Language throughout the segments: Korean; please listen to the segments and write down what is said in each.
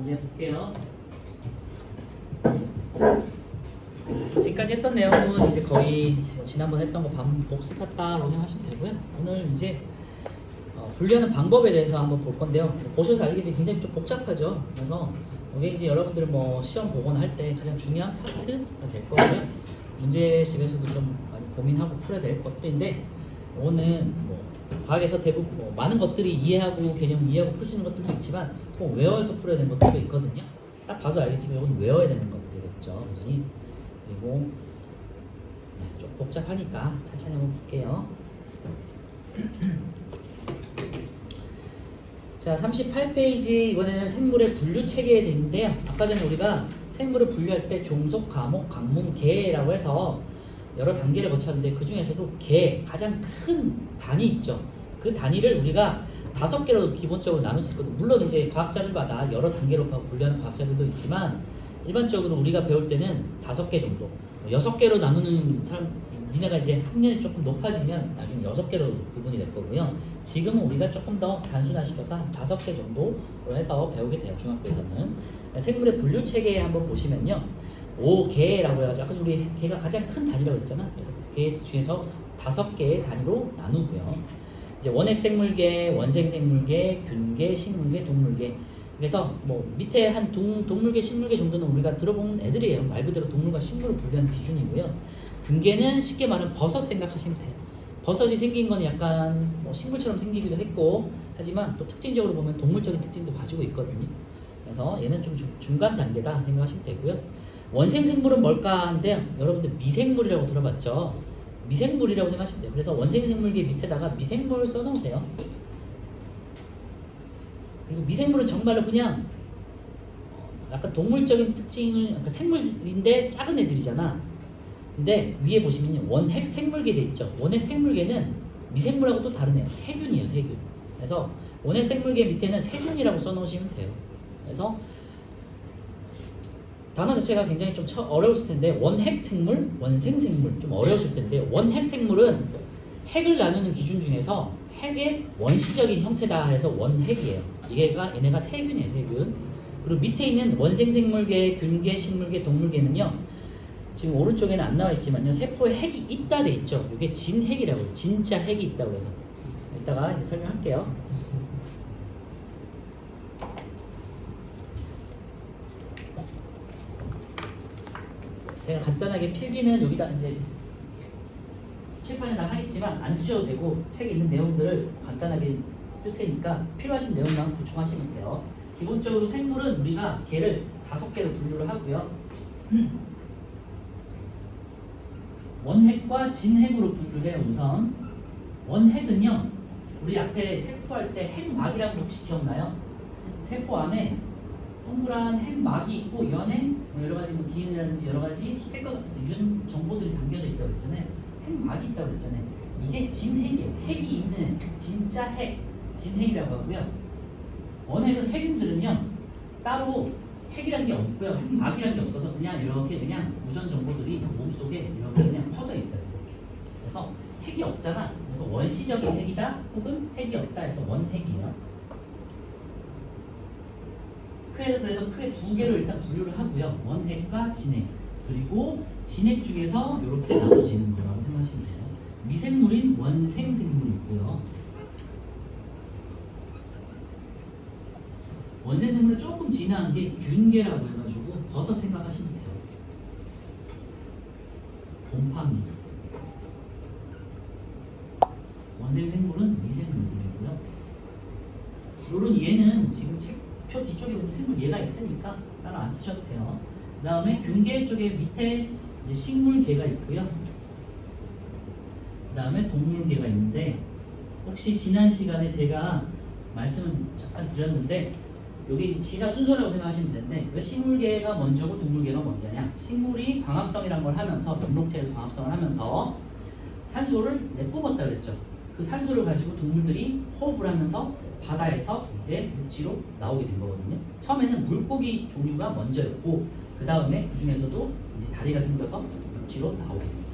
이제 볼게요. 지금까지 했던 내용은 이제 거의 지난번 했던 거 복습했다라고 생각하시면 되고요. 오늘 이제 분류하는 방법에 대해서 한번 볼 건데요. 보셔서 알겠지만 굉장히 좀 복잡하죠. 그래서 이게 이제 여러분들 뭐 시험 보거나 할 때 가장 중요한 파트가 될 거고요. 문제집에서도 좀 많이 고민하고 풀어야 될 것들인데, 오늘 뭐 과학에서 대부분 뭐 많은 것들이 이해하고 개념 이해하고 풀 수 있는 것들도 있지만 꼭 외워서 풀어야 되는 것들도 있거든요. 딱 봐서 알겠지만 이건 외워야 되는 것들이겠죠. 그지? 그리고 좀 복잡하니까 천천히 한번 볼게요. 자, 38페이지 이번에는 생물의 분류 체계에 대해서인데요. 아까 전에 우리가 생물을 분류할 때 종속, 과목, 관문, 계라고 해서 여러 단계를 거쳤는데 그 중에서도 계, 가장 큰 단위 있죠. 그 단위를 우리가 5개로 기본적으로 나눌 수 있거든요. 물론 이제 과학자들마다 여러 단계로 분류하는 과학자들도 있지만 일반적으로 우리가 배울 때는 5개 정도, 6개로 나누는 사람, 니네가 이제 학년이 조금 높아지면 나중에 6개로 구분이 될 거고요. 지금은 우리가 조금 더 단순화시켜서 한 5개 정도로 해서 배우게 돼요. 중학교에서는. 생물의 분류 체계 한번 보시면요. 5개라고 해가지고 아까 우리 개가 가장 큰 단위라고 했잖아. 그래서 개 중에서 5개의 단위로 나누고요. 이제 원핵 생물계, 원생 생물계, 균계, 식물계, 동물계. 그래서 뭐 밑에 한 동물계, 식물계 정도는 우리가 들어본 애들이에요. 말 그대로 동물과 식물을 분류하는 기준이고요. 균계는 쉽게 말하면 버섯 생각하시면 돼요. 버섯이 생긴 건 약간 뭐 식물처럼 생기기도 했고 하지만 또 특징적으로 보면 동물적인 특징도 가지고 있거든요. 그래서 얘는 좀 중간 단계다 생각하시면 되고요. 원생 생물은 뭘까 하는데요. 여러분들 미생물이라고 들어봤죠? 미생물이라고 생각하시면 돼요. 그래서 원생 생물계 밑에다가 미생물을 써놓으세요. 그리고 미생물은 정말로 그냥 약간 동물적인 특징을, 약간 생물인데 작은 애들이잖아. 근데 위에 보시면 원핵 생물계 돼 있죠. 원핵 생물계는 미생물하고 또 다르네요. 세균이에요, 세균. 그래서 원핵 생물계 밑에는 세균이라고 써놓으시면 돼요. 그래서 단어 자체가 굉장히 좀 어려우실 텐데, 원핵 생물, 원생 생물 좀 어려우실 텐데, 원핵 생물은 핵을 나누는 기준 중에서 핵의 원시적인 형태다 해서 원핵이에요. 얘네가 세균이에요, 세균. 그리고 밑에 있는 원생 생물계, 균계, 식물계, 동물계는요. 지금 오른쪽에는 안 나와 있지만요. 세포에 핵이 있다 돼 있죠. 이게 진핵이라고 해요. 진짜 핵이 있다고 해서. 이따가 이제 설명할게요. 제가 간단하게 필기는 여기다 이제 칠판에다 하겠지만 안 쓰셔도 되고 책에 있는 내용들을 간단하게 쓸 테니까 필요하신 내용만 보충하시면 돼요. 기본적으로 생물은 우리가 개를 5개로 분류를 하고요. 원핵과 진핵으로 분류해요. 우선 원핵은요, 우리 앞에 세포할 때 핵막이라는 거 혹시 기억나요? 세포 안에 동그란 핵막이 있고 이 안에 여러 가지 뭐 DNA라든지 여러 가지 유전 정보들이 담겨져 있다고 했잖아요. 핵막이 있다고 했잖아요. 이게 진핵이에요. 핵이 있는 진짜 핵, 진핵이라고 하고요. 원핵은 세균들은요 따로 핵이란 게 없고요. 핵막이란 게 없어서 그냥 이렇게 그냥 유전 정보들이 몸속에 이렇게 그냥 퍼져 있어요. 이렇게. 그래서 핵이 없잖아. 그래서 원시적인 핵이다 혹은 핵이 없다 해서 원핵이에요. 그래서 크게 2개로 일단 분류를 하고요. 원핵과 진핵. 그리고 진핵 중에서 이렇게 나눠지는 거라고 생각하시면 돼요. 미생물인 원생 생물이 있고요. 원생 생물을 조금 진화한 게 균계라고 해가지고 버섯 생각하시면 돼요. 곰팡이. 원생 생물은 미생물들이고요. 물론 얘는 지금 책표 뒤쪽에 보면 생물 얘가 있으니까 따로 안 쓰셔도 돼요. 그 다음에 균계 쪽에 밑에 이제 식물계가 있고요. 그 다음에 동물계가 있는데, 혹시 지난 시간에 제가 말씀을 잠깐 드렸는데 여기 이제 지가 순서라고 생각하시면 되는데, 왜 식물계가 먼저고 동물계가 먼저냐? 식물이 광합성이라는 걸 하면서, 변록체에서 광합성을 하면서 산소를 내뿜었다 그랬죠. 그 산소를 가지고 동물들이 호흡을 하면서 바다에서 이제 육지로 나오게 된 거거든요. 처음에는 물고기 종류가 먼저였고 그 다음에 그 중에서도 이제 다리가 생겨서 육지로 나오게 됩니다.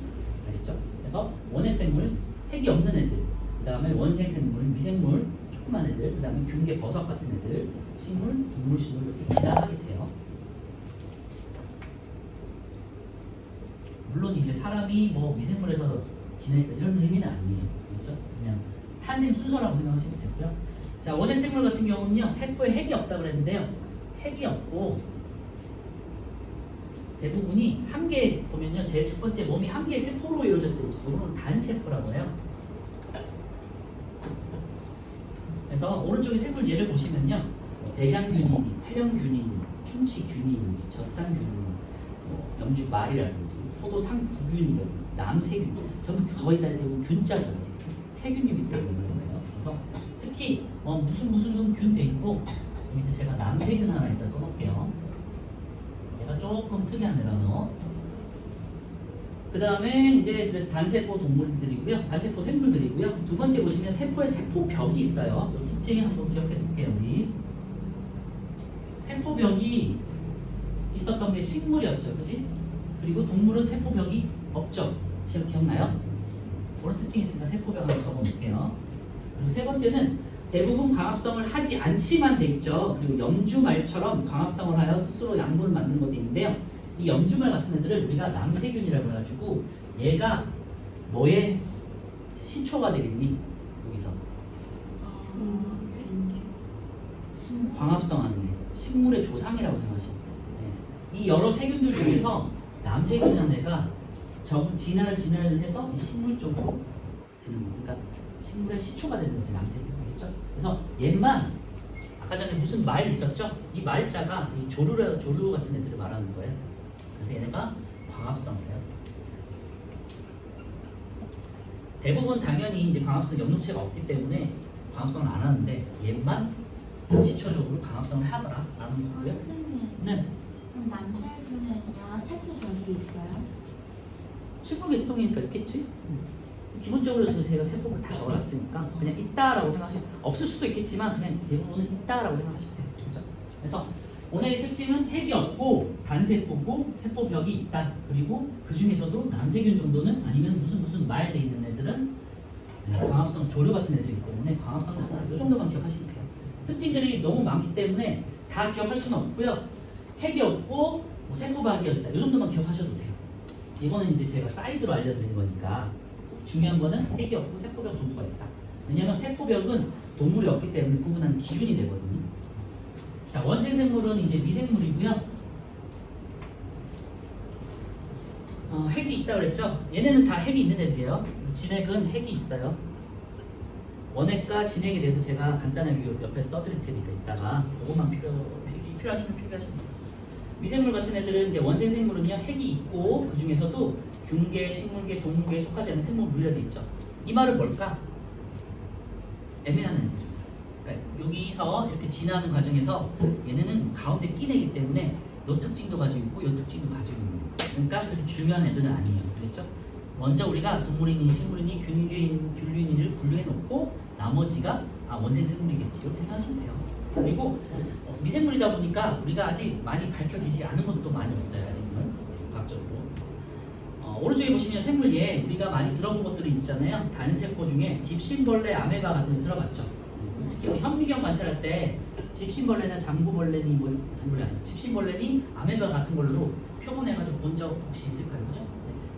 알겠죠? 그래서 원핵 생물, 핵이 없는 애들, 그 다음에 원생 생물, 미생물, 조그만 애들, 그 다음에 균계 버섯 같은 애들, 식물, 동물, 식물 이렇게 진화하게 돼요. 물론 이제 사람이 뭐 미생물에서 진화했다 이런 의미는 아니에요. 그렇죠? 그냥 탄생 순서라고 생각하시면 되고요. 자, 원핵 생물 같은 경우는요, 세포에 핵이 없다고 그랬는데요. 핵이 없고 대부분이 한 개 보면요, 제일 첫 번째 몸이 한 개의 세포로 이루어졌다. 이거는 단세포라고 해요. 그래서 오른쪽에 생물 예를 보시면요, 대장균이니, 회령균이니, 충치균이니, 젖산균이니, 영주 말이라든지, 포도상구균이라든지, 남세균, 전부 거의 다 대부분 균자죠. 세균이기 때문에 그런 거예요. 그래서 특히 무슨 균 돼 있고, 여기 밑에 제가 남세균 하나 일단 써놓을게요. 얘가 조금 특이한 애라서. 그 다음에 이제 그래서 단세포 동물들이고요, 단세포 생물들이고요. 두 번째 보시면 세포에 세포벽이 있어요. 이 특징이 한번 기억해 둘게요. 우리 세포벽이 있었던 게 식물이었죠, 그치? 그리고 동물은 세포벽이 없죠. 지금 기억나요? 그런 특징이 있으니까 세포벽 한번 적어볼게요. 그리고 세 번째는 대부분 광합성을 하지 않지만 돼 있죠. 그리고 염주말처럼 광합성을 하여 스스로 양분을 만드는 것도 있는데요. 이 염주말 같은 애들을 우리가 남세균이라고 해가지고 얘가 뭐의 시초가 되겠니? 여기서 광합성하는 애, 식물의 조상이라고 생각하시면 돼요. 네. 이 여러 세균들 중에서 남세균이라는 애가 진화를 해서 이 식물 쪽으로 되는 거. 그러니까 식물의 시초가 되는 거지, 남세균. 알겠죠? 그래서 얘만 아까 전에 무슨 말 있었죠? 이 말자가 이 조류 같은 애들을 말하는 거예요. 그래서 얘네가 광합성을 해요. 대부분 당연히 이제 광합성 염록체가 없기 때문에 광합성을 안 하는데 얘만 시초적으로 광합성을 하더라라는 거고요. 선생님. 네. 그럼 남세균은요 세포벽이 있어요? 식물 계통이니까 있겠지. 기본적으로 제가 세포를 다 적어놨으니까 그냥 있다라고 생각하시면, 없을 수도 있겠지만 그냥 대부분은 있다라고 생각하시면 돼요. 그렇죠? 그래서 오늘의 특징은 핵이 없고 단세포고 세포벽이 있다. 그리고 그 중에서도 남세균 정도는 아니면 무슨 말돼 있는 애들은 광합성 조류 같은 애들이기 때문에 광합성을 하나 이 정도만 기억하시면 돼요. 특징들이 너무 많기 때문에 다 기억할 수는 없고요. 핵이 없고 뭐 세포벽이 있다. 이 정도만 기억하셔도 돼요. 이거는 이제 제가 사이드로 알려드린 거니까 중요한 거는 핵이 없고 세포벽 정도가 있다. 왜냐하면 세포벽은 동물이 없기 때문에 구분하는 기준이 되거든요. 자, 원생생물은 이제 미생물이고요. 핵이 있다고 그랬죠? 얘네는 다 핵이 있는 애들이에요. 진핵은 핵이 있어요. 원핵과 진핵에 대해서 제가 간단하게 옆에 써드릴 테니까 이따가 그것만 핵이 필요하시면 필요하십니다. 미생물 같은 애들은 이제 원생생물은요, 핵이 있고 그 중에서도 균계, 식물계, 동물계에 속하지 않는 생물물이라 돼 있죠. 이 말은 뭘까? 애매한 애들. 그러니까 여기서 이렇게 진화하는 과정에서 얘네는 가운데 낀 애기 때문에 요 특징도 가지고 있고 요 특징도 가지고 있는 거예요. 그러니까 그렇게 중요한 애들은 아니에요. 그랬죠? 먼저 우리가 동물이니 식물이니 균계인, 균류인을 분류해 놓고 나머지가 원생생물이겠지 이렇게 생각하시면 돼요. 그리고 미생물이다 보니까 우리가 아직 많이 밝혀지지 않은 것도 많이 있어요. 아직은 과학적으로. 오른쪽에 보시면 생물 예 우리가 많이 들어본 것들이 있잖아요. 단세포 중에 집신벌레, 아메바 같은 데 들어봤죠. 특히 우리 현미경 관찰할 때 집신벌레나 장구벌레니 장구벌레 아니고 집신벌레니 아메바 같은 걸로 표본해가지고 본 적 혹시 있을까요? 그죠?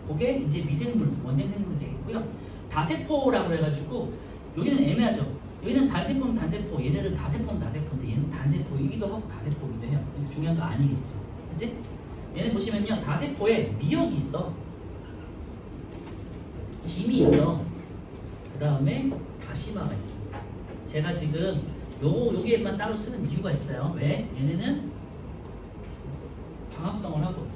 그게 이제 미생물, 원생생물이 되겠고요. 다세포라고 해가지고 여기는 애매하죠. 여기는 단세포는 단세포, 얘네는 다세포는 다세포인데 얘는 단세포이기도 하고 다세포이기도 해요. 중요한 거 아니겠지, 그치? 얘네 보시면요, 다세포에 미역이 있어, 김이 있어, 그 다음에 다시마가 있어. 제가 지금 여기에만 따로 쓰는 이유가 있어요. 왜? 얘네는 광합성을 하거든.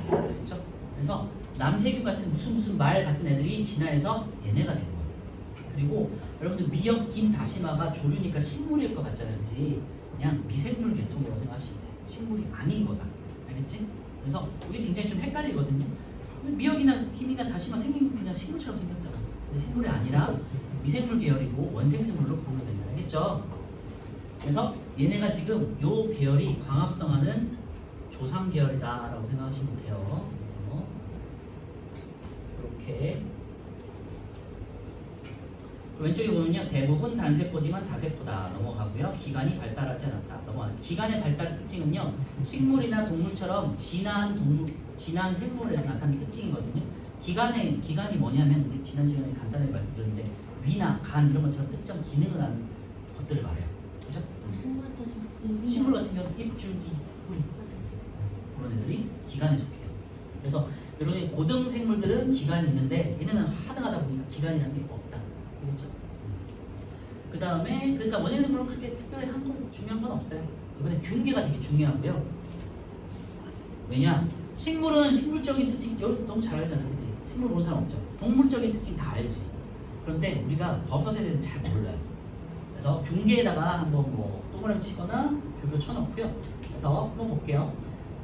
그렇죠? 그래서 남세균 같은 무슨 말 같은 애들이 진화해서 얘네가 된 거예요. 그리고 여러분들 미역, 김, 다시마가 조류니까 식물일 것 같잖아요, 그렇지? 그냥 미생물 계통이라고 생각하시면 돼요. 식물이 아닌 거다. 알겠지? 그래서 이게 굉장히 좀 헷갈리거든요. 미역이나 김이나 다시마 생긴 그냥 식물처럼 생겼잖아. 근데 생물이 아니라 미생물 계열이고 원생생물로 분류된다. 알겠죠? 그래서 얘네가 지금 요 계열이 광합성하는 조상 계열이다라고 생각하시면 돼요. 이렇게 왼쪽에 보면요, 대부분 단세포지만 다세포다 넘어가고요. 기관이 발달하지 않았다 넘어가요. 기관의 발달 특징은요, 식물이나 동물처럼 진한 생물에서 나타나는 특징이거든요. 기관이 뭐냐면 우리 지난 시간에 간단하게 말씀드렸는데 위나 간 이런 것처럼 특정 기능을 하는 것들을 말해요. 그죠? 식물 같은 경우는 잎, 줄기, 뿌리 그런 애들이 기관에 속해요. 그래서 이런 고등 생물들은 기관이 있는데 얘네는 하등하다 보니까 기관이라는 게 없다. 알겠죠? 그 다음에 그러니까 원예 생물은 그렇게 특별히 중요한 건 없어요. 이번에 균계가 되게 중요하고요. 왜냐? 식물은 식물적인 특징 너무 잘 알잖아, 그치? 식물 모르는 사람 없죠. 동물적인 특징 다 알지. 그런데 우리가 버섯에 대해서는 잘 몰라요. 그래서 균계에다가 한번 뭐 동그라미 치거나 별표 쳐놓고요. 그래서 한번 볼게요.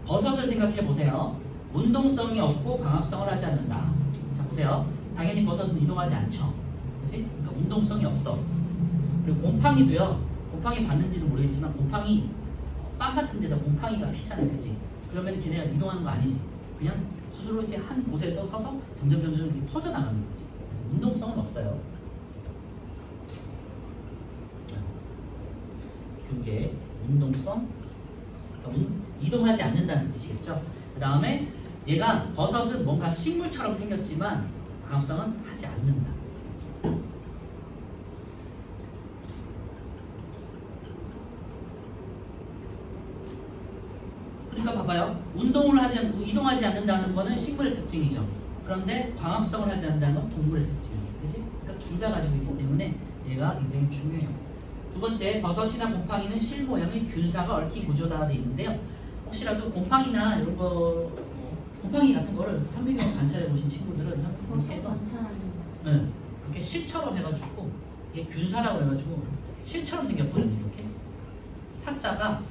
버섯을 생각해 보세요. 운동성이 없고 광합성을 하지 않는다. 자 보세요. 당연히 버섯은 이동하지 않죠. 그치? 그러니까 운동성이 없어. 그리고 곰팡이도요. 곰팡이 봤는지는 모르겠지만 곰팡이 빵 같은 데다 곰팡이가 피잖아요. 그치? 그러면 걔네가 이동하는 거 아니지. 그냥 스스로 이렇게 한 곳에서 서서 점점 이렇게 퍼져나가는 거지. 그래서 운동성은 없어요. 균계, 운동성, 그러니까 이동하지 않는다는 뜻이겠죠. 그 다음에 얘가 버섯은 뭔가 식물처럼 생겼지만 광합성은 하지 않는다. 그러니까 봐봐요. 이동하지 않는다는 거는 식물의 특징이죠. 그런데 광합성을 하지 않는다는 건 동물의 특징이지. 그치? 그러니까 둘 다 가지고 있기 때문에 얘가 굉장히 중요해요. 두 번째, 버섯이나 곰팡이는 실 모양의 균사가 얽힌 구조다 되어 있는데요. 혹시라도 곰팡이나 이런 거, 곰팡이 같은 거를 현미경 관찰해 보신 친구들은 이렇게 해서 이렇게 실처럼 해가지고 이게 균사라고 해가지고 실처럼 생겼거든요. 이렇게 사자가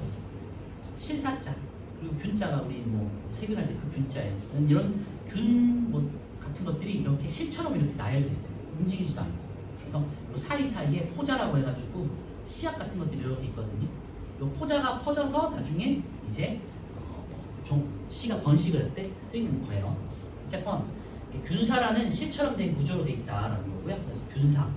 실사자 그리고 균자가 우리 뭐 세균할 때 그 균자예요. 이런 균 뭐 같은 것들이 이렇게 실처럼 이렇게 나열돼 있어요. 움직이지도 않고. 그래서 요 사이사이에 포자라고 해가지고 씨앗 같은 것들이 이렇게 있거든요. 요 포자가 퍼져서 나중에 이제 씨가 번식을 할 때 쓰이는 거예요. 어쨌건 균사라는 실처럼 된 구조로 되어 있다라는 거고요. 그래서 균사.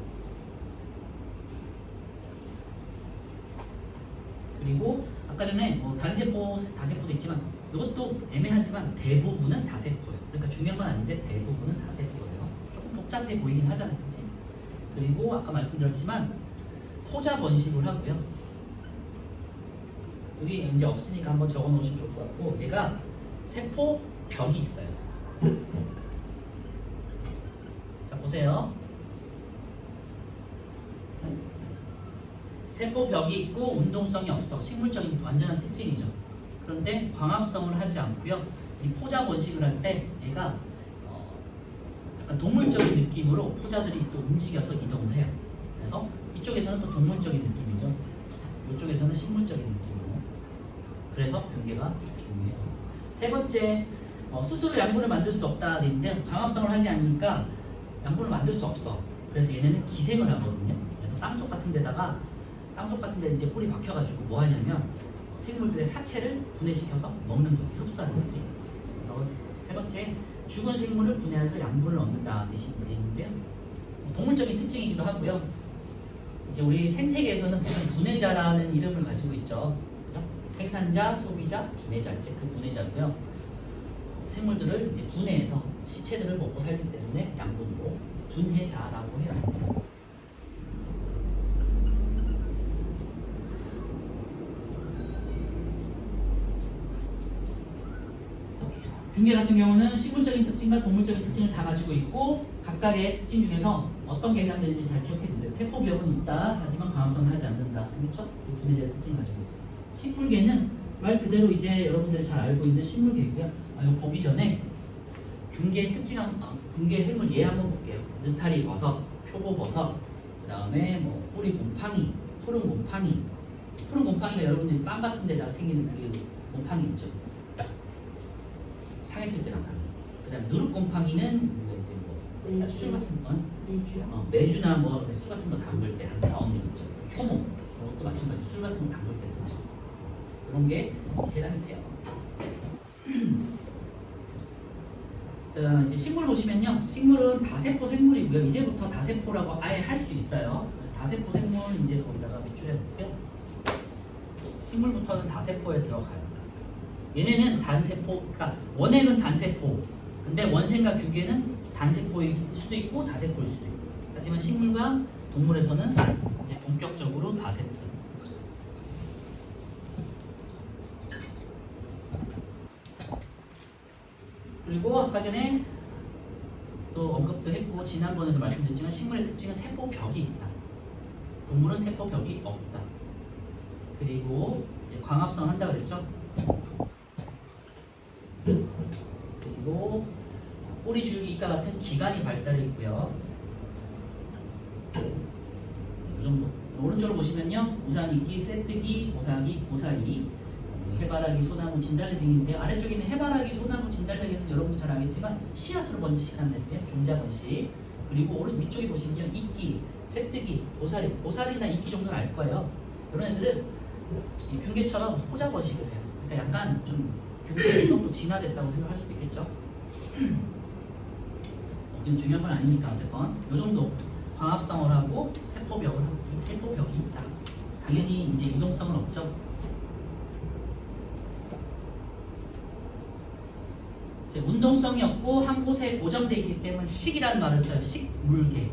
그리고 아까 전에 뭐 다세포도 있지만 이것도 애매하지만 대부분은 다세포예요. 그러니까 중요한 건 아닌데 대부분은 다세포예요. 조금 복잡해 보이긴 하잖아요, 그치? 그리고 아까 말씀드렸지만 포자 번식을 하고요. 여기 이제 없으니까 한번 적어 놓으시면 좋을 것 같고 얘가 세포 벽이 있어요. 자 보세요. 세포 벽이 있고 운동성이 없어. 식물적인 완전한 특징이죠. 그런데 광합성을 하지 않고요. 이 포자 번식을 할 때 얘가 약간 동물적인 느낌으로 포자들이 또 움직여서 이동을 해요. 그래서 이쪽에서는 또 동물적인 느낌이죠. 이쪽에서는 식물적인 느낌으로. 그래서 균계가 중요해요. 세 번째, 스스로 양분을 만들 수 없다 되는데 광합성을 하지 않으니까 양분을 만들 수 없어. 그래서 얘네는 기생을 하거든요. 그래서 땅속 같은 데 이제 뿌리 박혀가지고 뭐 하냐면 생물들의 사체를 분해시켜서 먹는 거지, 흡수하는 거지. 그래서 세 번째, 죽은 생물을 분해해서 양분을 얻는다 대신 되어 있는데요. 동물적인 특징이기도 하고요. 이제 우리 생태계에서는 분해자라는 이름을 가지고 있죠. 그죠? 생산자, 소비자, 분해자 할 때 그 분해자고요. 생물들을 이제 분해해서 시체들을 먹고 살기 때문에 양분으로 분해자라고 해요. 균계 같은 경우는 식물적인 특징과 동물적인 특징을 다 가지고 있고 각각의 특징 중에서 어떤 게 해당되는지 잘 기억해 두세요. 세포벽은 있다 하지만 광합성을 하지 않는다. 그렇죠? 분해자의 특징을 가지고 있고. 식물계는 말 그대로 이제 여러분들이 잘 알고 있는 식물계고요. 이거 보기 전에 균계의 균계 생물 예 한번 볼게요. 느타리 버섯, 표고버섯, 그 다음에 뭐 뿌리 곰팡이, 푸른 곰팡이. 푸른 곰팡이가 여러분들이 빵 같은 데다 생기는 그 곰팡이 있죠. 상했을 때 나타나는. 그다음 누룩곰팡이는 이제 뭐 술 같은 거, 매주요? 매주나 뭐 술 같은 거 담글 때 한 나오는 거 있죠. 효모, 그것도 마찬가지. 술 같은 거 담글 때 쓰는 그런 게 해당이 돼요. 자, 이제 식물 보시면요. 식물은 다세포 생물이고요. 이제부터 다세포라고 아예 할 수 있어요. 그래서 다세포 생물 이제 거기다가 밑줄에 놓고요. 식물부터는 다세포에 들어가요. 얘네는 단세포, 그러니까 원액은 단세포. 근데 원생과 규계는 단세포일 수도 있고 다세포일 수도 있고. 하지만 식물과 동물에서는 이제 본격적으로 다세포. 그리고 아까 전에 또 언급도 했고 지난번에도 말씀드렸지만 식물의 특징은 세포벽이 있다. 동물은 세포벽이 없다. 그리고 이제 광합성 한다 그랬죠? 그리고 꼬리 줄기과 같은 기관이 발달해 있고요. 이 정도. 오른쪽으로 보시면요, 우산이끼, 쇠뜨기, 고사기, 고사리, 해바라기, 소나무, 진달래 등인데요. 아래쪽에 있는 해바라기, 소나무, 진달래는 여러분도 잘 알겠지만 씨앗으로 번식하는데 종자 번식. 그리고 오른 위쪽에 보시면요, 이끼, 쇠뜨기, 고사리, 고사리나 이끼 정도는 알 거예요. 이런 애들은 이 균계처럼 호자 번식을 해요. 그러니까 약간 좀 균계에서 또 진화됐다고 생각할 수도 있겠죠. 그건 중요한 건 아니니까 어쨌건 이 정도 광합성을 하고 세포벽이 있다. 당연히 이제 유동성은 없죠. 이제 운동성이 없고 한 곳에 고정되어 있기 때문에 식이라는 말을 써요. 식물계.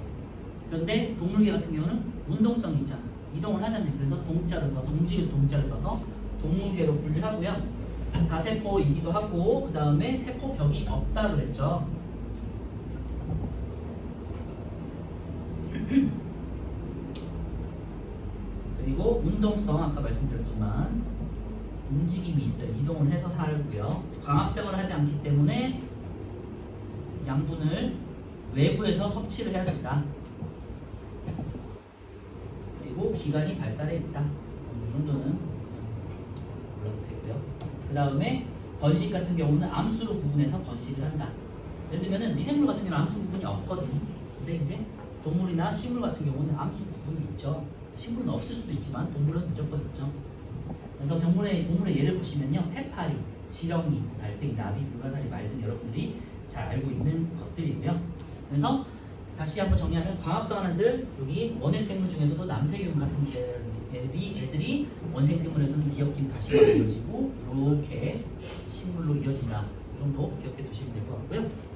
그런데 동물계 같은 경우는 운동성이 있잖아. 이동을 하잖아요. 그래서 동자를 써서 움직일 동자를 써서 동물계로 분류하고요. 다세포이기도 하고 그 다음에 세포벽이 없다 그랬죠. 그리고 운동성 아까 말씀드렸지만 움직임이 있어요. 이동을 해서 살고요. 광합성을 하지 않기 때문에 양분을 외부에서 섭취를 해야 된다. 그리고 기관이 발달해 있다. 이 정도는 올라도 되고요. 그 다음에 번식 같은 경우는 암수로 구분해서 번식을 한다. 예를 들면 미생물 같은 경우는 암수 구분이 없거든요. 근데 이제 동물이나 식물 같은 경우는 암수 구분이 있죠. 식물은 없을 수도 있지만 동물은 무조건 있죠. 그래서 동물의 예를 보시면요, 해파리, 지렁이, 달팽이, 나비, 불가사리, 말 등 여러분들이 잘 알고 있는 것들이고요. 그래서 다시 한번 정리하면 광합성하는 애들, 여기 원핵생물 중에서도 남세균 같은 애들이 원생생물에서는 미역김 다시가 이어지고 이렇게 식물로 이어진다. 이 정도 기억해 두시면 될 것 같고요.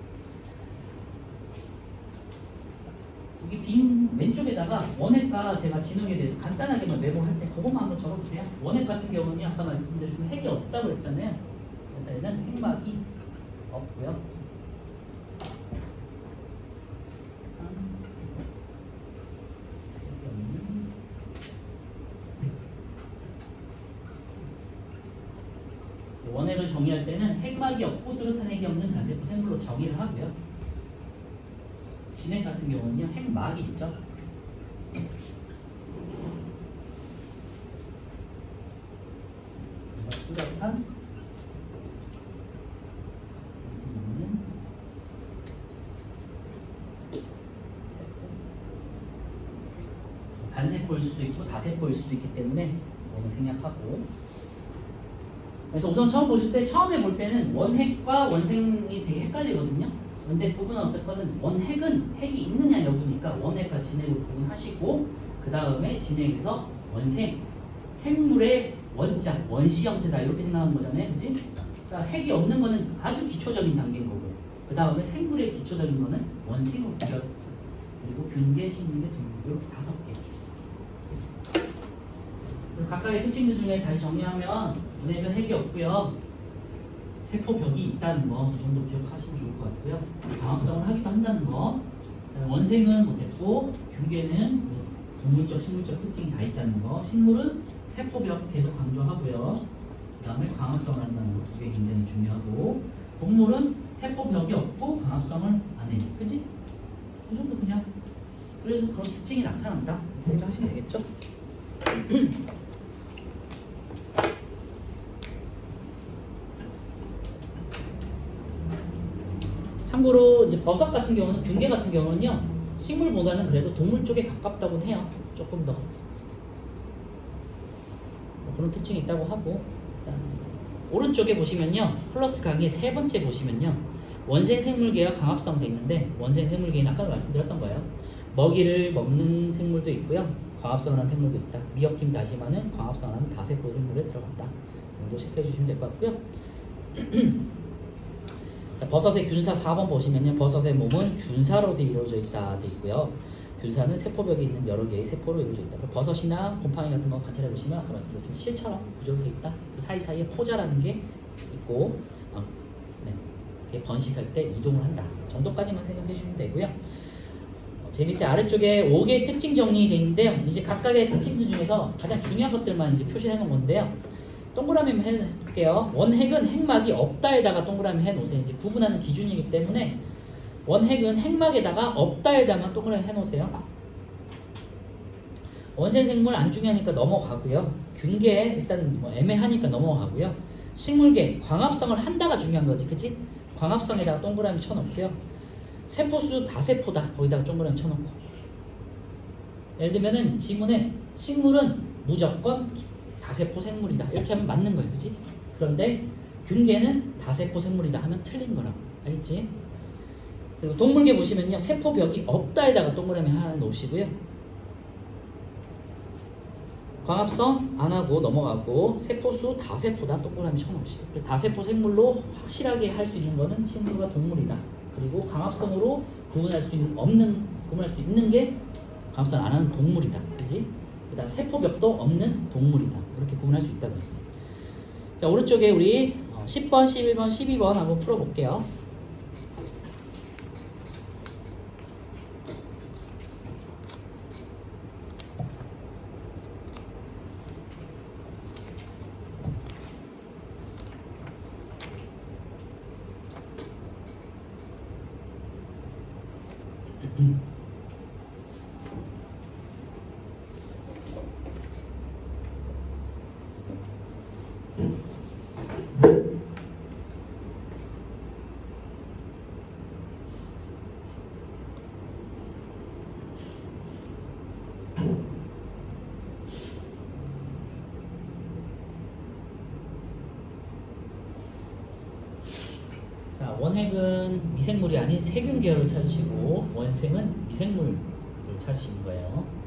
여기 빈 왼쪽에다가 원핵과 제가 진흙에 대해서 간단하게만 메모할 때 그것만 한번 적어보세요. 원핵 같은 경우는 아까 말씀드렸지만 핵이 없다고 했잖아요. 그래서 얘는 핵막이 없고요. 원핵을 정의할 때는 핵막이 없고 뚜렷한 핵이 없는 단세포 생물로 정의를 하고요. 진핵 같은 경우는요, 핵막이 있죠. 뚜렷한 단세포일 수도 있고 다세포일 수도 있기 때문에 이거는 생략하고. 그래서 우선 처음에 볼 때는 원핵과 원생이 되게 헷갈리거든요. 근데 부분은 어쨌거든 원핵은 핵이 있느냐 여부니까 원핵과 진핵을 구분하시고 그 다음에 진핵에서 원생, 생물의 원자, 원시 형태다 이렇게 생각하는 거잖아요. 그치? 그러니까 핵이 없는 거는 아주 기초적인 단계인 거고 그 다음에 생물의 기초적인 거는 원생으로 이어졌지. 그리고 균계, 식물계, 동물계 이렇게 5개. 각각의 특징들 중에 다시 정리하면 원핵은 핵이 없고요. 세포벽이 있다는 거 그 정도 기억하시면 좋을 것 같고요. 광합성을 하기도 한다는 거. 원생은 못했고 균계는 동물적, 식물적 특징이 다 있다는 거. 식물은 세포벽 계속 강조하고요. 그 다음에 광합성을 한다는 거 두 개 굉장히 중요하고 동물은 세포벽이 없고 광합성을 안 해. 그치? 그 정도 그냥 그래서 그런 특징이 나타난다 이렇게 생각하시면 되겠죠? 참고로 이제 버섯 같은 경우는 균계 같은 경우는요 식물보다는 그래도 동물 쪽에 가깝다고 해요. 조금 더 그런 특징이 있다고 하고 일단 오른쪽에 보시면요 플러스 강의 세 번째 보시면요 원생 생물계와 강합성 돼 있는데 원생 생물계는 아까 말씀드렸던 거예요. 먹이를 먹는 생물도 있고요. 광합성을 하는 생물도 있다. 미역김 다시마는 광합성을 하는 다세포 생물에 들어간다. 이 정도 체크해 주시면 될 것 같고요. 자, 버섯의 균사 4번 보시면요. 버섯의 몸은 균사로 이루어져 있다 돼 있고요. 균사는 세포벽에 있는 여러 개의 세포로 이루어져 있다. 버섯이나 곰팡이 같은 거 관찰해 보시면 아까 말씀드렸지만 실처럼 구조로 돼 있다. 그 사이사이에 포자라는 게 있고 네. 이렇게 번식할 때 이동을 한다. 정도까지만 생각해 주시면 되고요. 제 밑에 아래쪽에 5개의 특징 정리되어 있는데요. 이제 각각의 특징들 중에서 가장 중요한 것들만 이제 표시해 놓은 건데요. 동그라미 해볼게요. 원핵은 핵막이 없다에다가 동그라미 해놓으세요. 이제 구분하는 기준이기 때문에 원핵은 핵막에다가 없다에다만 동그라미 해놓으세요. 원생생물 안 중요하니까 넘어가고요. 균계 일단 뭐 애매하니까 넘어가고요. 식물계 광합성을 한다가 중요한 거지, 그치? 광합성에다가 동그라미 쳐놓고요. 세포수 다세포다 거기다가 동그라미 쳐놓고. 예를 들면은 지문에 식물은 무조건 다세포 생물이다 이렇게 하면 맞는 거예요, 그치? 그런데 균계는 다세포 생물이다 하면 틀린 거라고, 알겠지? 그리고 동물계 보시면요, 세포벽이 없다에다가 동그라미 하나 놓으시고요. 광합성 안 하고 넘어가고 세포수 다세포다 동그라미 쳐놓으시고. 그리고 다세포 생물로 확실하게 할 수 있는 거는 식물과 동물이다. 그리고 광합성으로 구분할 수 있는 게 광합성 안 하는 동물이다, 그지? 그다음 세포벽도 없는 동물이다. 이렇게 구분할 수 있다고 합니다. 자, 오른쪽에 우리 10번, 11번, 12번 한번 풀어볼게요. 자, 원핵은 미생물이 아닌 세균 계열을 찾으시고 원생은 미생물을 찾으시는 거예요.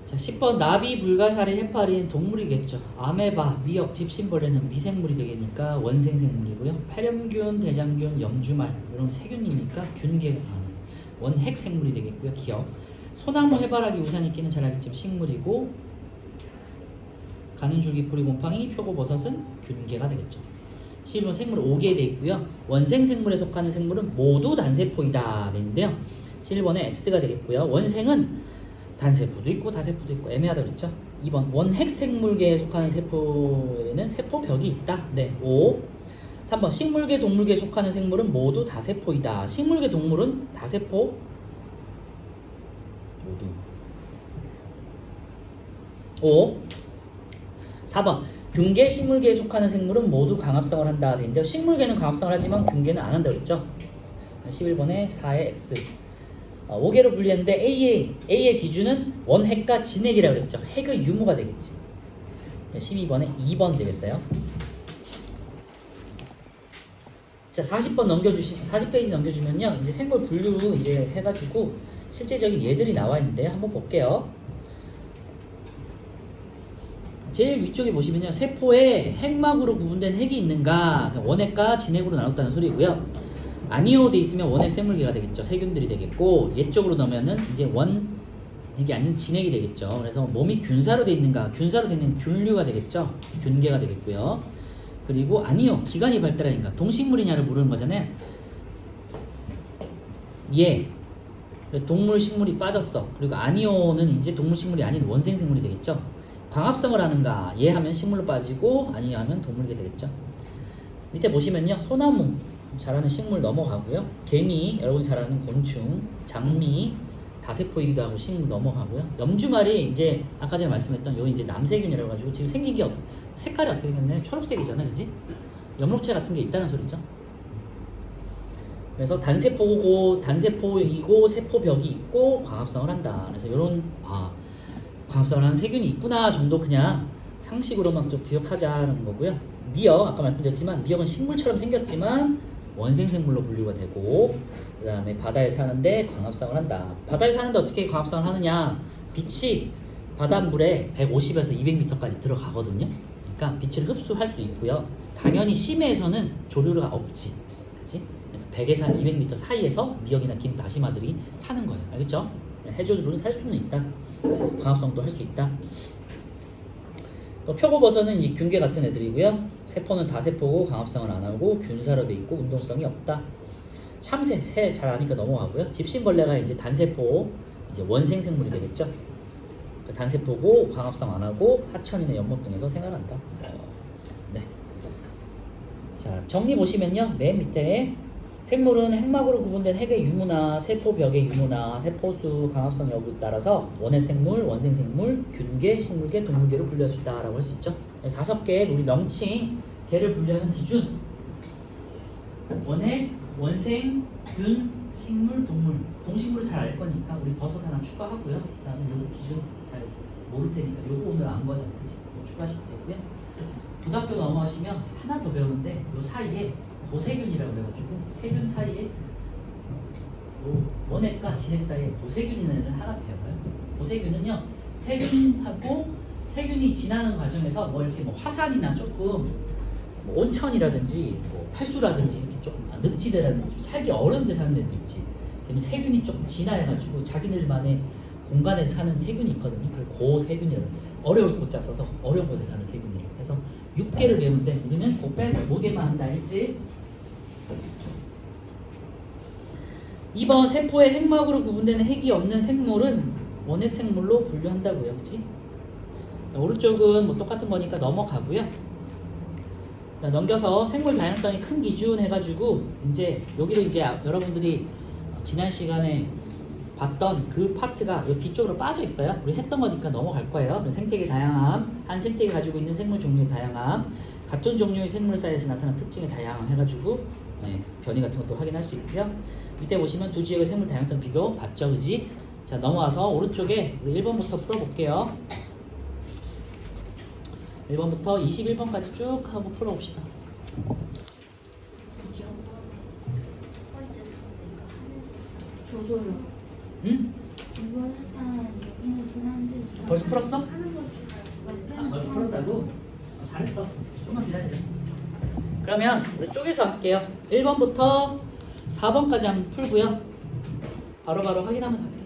자, 10번 나비, 불가사리, 해파리는 동물이겠죠. 아메바, 미역, 집신벌레는 미생물이 되겠니까 원생생물이고요. 파렴균, 대장균, 염주말 이런 세균이니까 균계가 나는 원핵 생물이 되겠고요. 기억. 소나무, 해바라기, 우산이끼는 잘 알겠지만 식물이고, 가는줄기, 뿌리, 곰팡이, 표고버섯은 균계가 되겠죠. 11번 생물 5개 되어 있고요. 원생생물에 속하는 생물은 모두 단세포이다 되는데요. 11번에 X가 되겠고요. 원생은 단세포도 있고 다세포도 있고 애매하다 그랬죠. 2번 원핵 생물계에 속하는 세포에는 세포벽이 있다. 네, 5. 3번 식물계, 동물계에 속하는 생물은 모두 다세포이다. 식물계, 동물은 다세포 모두. 5. 4번 균계, 식물계에 속하는 생물은 모두 광합성을 한다 되는데요. 식물계는 광합성을 하지만 균계는 안 한다 그랬죠. 11번에 4의 X. 5개로 분리했는데 A의 기준은 원핵과 진핵이라고 그랬죠. 핵의 유무가 되겠지. 12번에 2번 되겠어요. 자, 40페이지 넘겨주면요. 이제 생물 분류 이제 해가지고 실제적인 예들이 나와 있는데 한번 볼게요. 제일 위쪽에 보시면요. 세포에 핵막으로 구분된 핵이 있는가? 원핵과 진핵으로 나눴다는 소리고요. 아니오 돼 있으면 원핵 생물계가 되겠죠. 세균들이 되겠고, 얘 쪽으로 넣으면은 이제 원핵 이게 아닌 진액이 되겠죠. 그래서 몸이 균사로 돼 있는가? 균사로 돼 있는 균류가 되겠죠. 균계가 되겠고요. 그리고 아니요, 기관이 발달하니까 동식물이냐를 물은 거잖아요. 예, 동물 식물이 빠졌어. 그리고 아니오는 이제 동물 식물이 아닌 원생 생물이 되겠죠. 광합성을 하는가? 예 하면 식물로 빠지고 아니요 하면 동물이 되겠죠. 밑에 보시면요, 소나무 잘하는 식물 넘어가고요. 개미, 여러분이 잘 아는 곤충, 장미, 다세포이기도 하고 식물 넘어가고요. 염주말이 이제 아까 전에 말씀했던 요 이제 남세균이라고 가지고 지금 생긴 게 색깔이 어떻게 생겼나요? 초록색이잖아요, 그지? 염록체 같은 게 있다는 소리죠. 그래서 단세포이고 세포벽이 있고 광합성을 한다. 그래서 이런 광합성을 하는 세균이 있구나 정도 그냥 상식으로만 좀 기억하자는 거고요. 미역 아까 말씀드렸지만 미역은 식물처럼 생겼지만 원생생물로 분류가 되고 그 다음에 바다에 사는데 광합성을 한다. 바다에 사는데 어떻게 광합성을 하느냐? 빛이 바닷물에 150에서 200m까지 들어가거든요. 그러니까 빛을 흡수할 수 있고요. 당연히 심해에서는 조류가 없지, 그렇지? 그래서 100에서 한 200m 사이에서 미역이나 김, 다시마들이 사는 거예요. 알겠죠? 해조류는 살 수는 있다. 광합성도 할 수 있다. 또 표고버섯은 이 균계 같은 애들이고요. 세포는 다세포고 광합성을 안 하고 균사로 돼 있고 운동성이 없다. 참새, 새 잘 아니까 넘어가고요. 집신벌레가 이제 단세포, 이제 원생 생물이 되겠죠. 단세포고 광합성 안 하고 하천이나 연못 등에서 생활한다. 네. 자, 정리 보시면요. 맨 밑에 생물은 핵막으로 구분된 핵의 유무나 세포벽의 유무나 세포수 광합성 여부에 따라서 원핵 생물, 원생 생물, 균계, 식물계, 동물계로 분류할 수 있다라고 할 수 있죠. 5개 우리 명칭 개를 분류하는 기준: 원핵, 원생, 균, 식물, 동물. 동식물을 잘 알 거니까 우리 버섯 하나 추가하고요. 그다음에 요 기준 잘 모를 테니까 요거 오늘 안 거잖아, 그치? 추가하시면 되고요. 고등학교 넘어가시면 하나 더 배우는데 요 사이에 고세균이라고 해가지고 세균 사이에 원핵과 진핵 사이에 고세균이라는 애를 하나 배워요. 고세균은요, 세균하고 세균이 지나는 과정에서 뭐 이렇게 뭐 화산이나 조금 뭐 온천이라든지 뭐 폐수라든지 이렇게 조금 늪지대라든지 살기 어려운 데 사는 애들 있지. 그러면 세균이 조금 진화해가지고 자기들만의 공간에서 사는 세균이 있거든요. 그걸 고세균이라고 어려울 곳자 써서 어려운 곳에 사는 세균이라고 해서 6개를 배우는데 우리는 그 빼고 5개만 한다 했지. 2번 세포의 핵막으로 구분되는 핵이 없는 생물은 원핵 생물로 분류한다고요, 그렇지? 오른쪽은 뭐 똑같은 거니까 넘어가고요. 넘겨서 생물 다양성이 큰 기준 해가지고 이제 여기로 이제 여러분들이 지난 시간에 봤던 그 파트가 여기 뒤쪽으로 빠져 있어요. 우리 했던 거니까 넘어갈 거예요. 생태계 다양함, 한 생태계 가지고 있는 생물 종류의 다양함, 같은 종류의 생물 사이에서 나타나는 특징의 다양함 해가지고 변이 같은 것도 확인할 수 있고요. 밑에 보시면 두 지역의 생물 다양성 비교 봤죠, 그지? 자, 넘어와서 오른쪽에 우리 1번부터 풀어볼게요. 1번부터 21번까지 쭉 하고 풀어봅시다. 저기요. 첫 번째 수업 이거 저도요. 응? 이거 일단 여기는 그냥 벌써 풀었어? 하는 거 벌써 풀었다고? 잘했어. 조금만 기다리자. 그러면 우리 쪼개서 할게요. 1번부터 4번까지 한번 풀고요. 바로바로 확인하면서 할게요.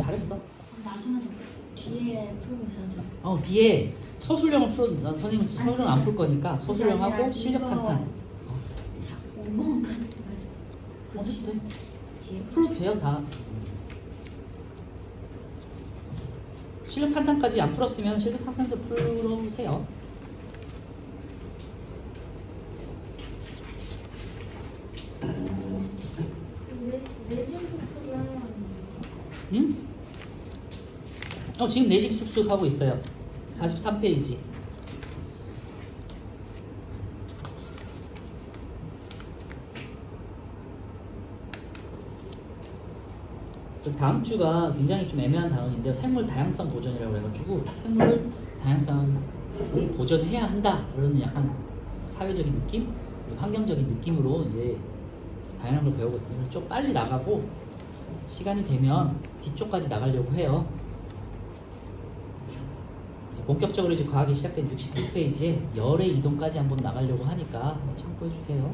잘했어. 나중에 더 뒤에 풀고 있어도. 뒤에 소술형을 선생님은 소술형 안 풀 거니까 소술형하고 실력 탄탄. 5번까지 해가지고. 어디 돼? 뒤에 풀어도 돼요, 다. 실력 탄탄까지 안 풀었으면 실력 탄탄도 풀어보세요. 내신 숙소를 하려고 응? 지금 내식 숙숙 하고 있어요. 43페이지. 다음 주가 굉장히 좀 애매한 단원인데요. 생물 다양성 보존이라고 해가지고 생물 다양성을 보존해야 한다. 그런 약간 사회적인 느낌, 그리고 환경적인 느낌으로 이제 다양한 걸 배우거든요. 그래서 좀 빨리 나가고 시간이 되면 뒤쪽까지 나가려고 해요. 이제 본격적으로 이제 과학이 시작된 66페이지에 열의 이동까지 한번 나가려고 하니까 참고해 주세요.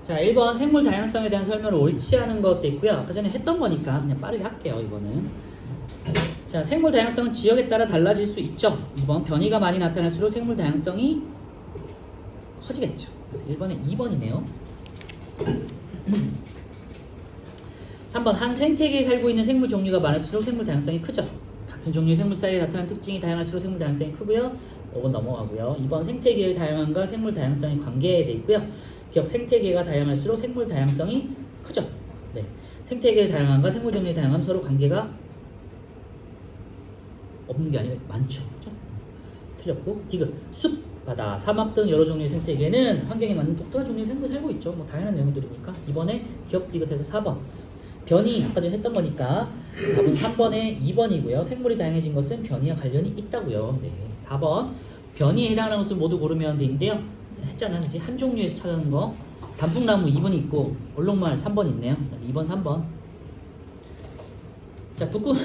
자, 1번 생물 다양성에 대한 설명을 옳지 않은 것도 있고요. 아까 전에 했던 거니까 그냥 빠르게 할게요, 이거는. 자, 생물 다양성은 지역에 따라 달라질 수 있죠. 2번 변이가 많이 나타날수록 생물 다양성이 커지겠죠. 그래서 1번에 2번이네요. 3번 한 생태계에 살고 있는 생물 종류가 많을수록 생물 다양성이 크죠. 같은 종류의 생물 사이에 나타나는 특징이 다양할수록 생물 다양성이 크고요. 5번 넘어가고요. 2번 생태계의 다양함과 생물 다양성이 관계되어 있고요. 기억 생태계가 다양할수록 생물 다양성이 크죠. 네, 생태계의 다양함과 생물 종류의 다양함 서로 관계가 없는 게 아니라 많죠. 그렇죠? 틀렸고 디귿 숲, 바다, 사막 등 여러 종류의 생태계는 환경에 맞는 독특한 종류의 생물이 살고 있죠. 뭐 당연한 내용들이니까. 이번에 기억 디귿에서 4번 변이 아까 전에 했던 거니까 답은 3번에 2번이고요. 생물이 다양해진 것은 변이와 관련이 있다고요. 네, 4번 변이에 해당하는 것을 모두 고르면 되는데요. 했잖아, 이제 한 종류에서 찾아는 거. 단풍나무 2번 있고 얼룩말 3번 있네요. 그래서 2번, 3번. 자, 북극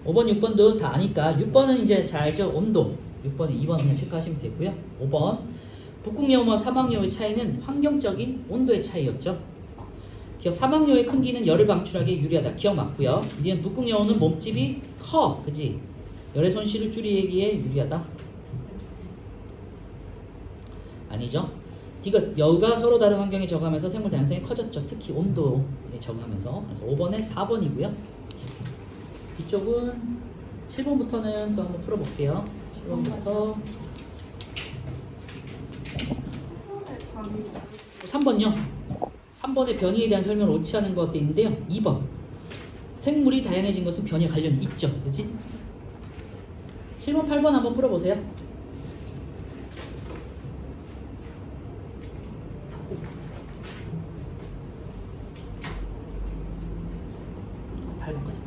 5번, 6번도 다 아니까 6번은 이제 잘 알죠? 온도. 6번에 2번 그냥 체크하시면 되고요. 5번 북극여우와 사막여우의 차이는 환경적인 온도의 차이였죠. 기억 사막여우의 큰 귀는 열을 방출하기에 유리하다. 기억 맞고요. 니은 북극여우는 몸집이 커, 그지? 열의 손실을 줄이기에 유리하다. 아니죠. 디귿 여우가 서로 다른 환경에 적응하면서 생물 다양성이 커졌죠. 특히 온도에 적응하면서. 그래서 5번에 4번이고요. 뒤쪽은 7번부터는 또 한번 풀어볼게요. 7번부터 3번요. 3번의 변이에 대한 설명을 옳지 않은 것도 있는데요. 2번 생물이 다양해진 것은 변이와 관련이 있죠. 그치? 7번, 8번 한번 풀어보세요. 8번까지.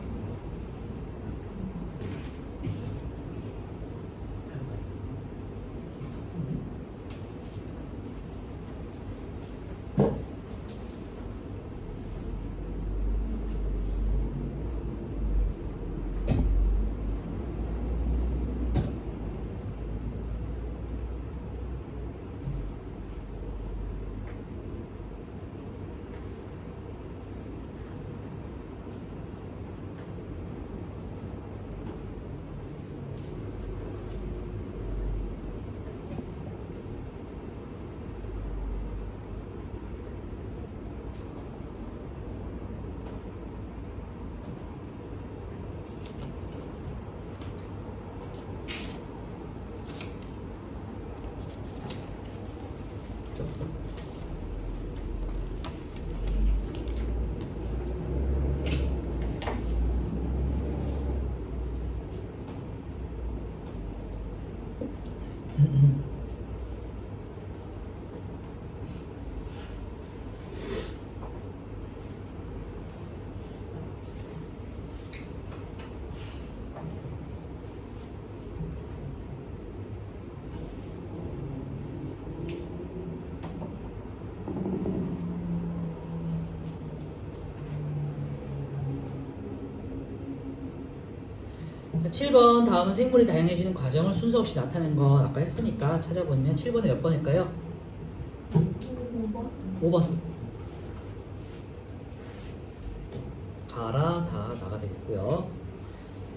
자, 7번 다음은 생물이 다양해지는 과정을 순서 없이 나타낸 거 아까 했으니까 찾아보면 7번에 몇 번일까요? 5번. 가라, 다, 나가 되겠고요.